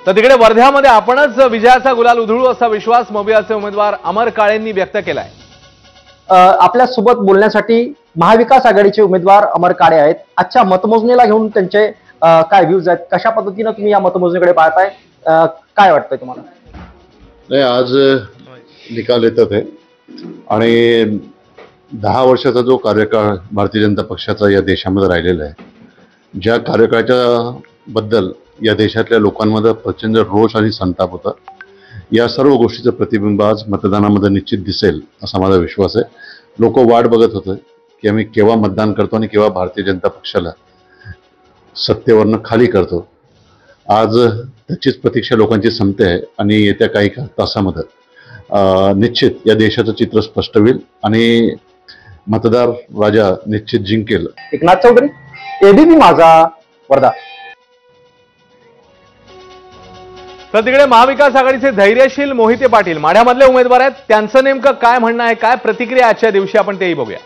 तर तिकडे वर्ध्यामध्ये आपणच विजयाचा गुलाल उधळू असा विश्वास मोबियाचे उमेदवार अमर काळेंनी व्यक्त केलाय। आपल्या सोबत बोलण्यासाठी महाविकास आघाडीचे उमेदवार अमर काळे आहेत। आजच्या मतमोजणीला घेऊन त्यांचे काय व्ह्यूज आहेत, कशा पद्धतीने तुम्ही या मतमोजणीकडे पाहताय, काय वाटतंय तुम्हाला? नाही, आज निकाल येतात आहे आणि 10 वर्षाचा जो कार्यकाळ भारतीय जनता पक्षाचा या देशामध्ये राहिलेला आहे, ज्या कार्यकाळाच्या बद्दल या देशातल्या लोकांमध्ये प्रचंड रोष आणि संताप होता, या सर्व गोष्टीचं प्रतिबिंब आज मतदानामध्ये निश्चित दिसेल असा माझा विश्वास आहे। लोक वाट बघत होते की आम्ही केव्हा मतदान करतो आणि केव्हा भारतीय जनता पक्षाला सत्तेवरनं खाली करतो। आज त्याचीच प्रतीक्षा लोकांची संपते आहे आणि येत्या काही तासामध्ये निश्चित या देशाचं चित्र स्पष्ट होईल आणि मतदार राजा निश्चित जिंकेल। एकनाथ चौधरी, एबीपी माझा, वर्धा। तर तिकडे महाविकास आघाडीचे धैर्यशील मोहिते पाटील माढ्यामधले उमेदवार आहेत, त्यांचं नेमकं काय म्हणणं आहे, काय प्रतिक्रिया आजच्या दिवशी आपण तेही बघूया।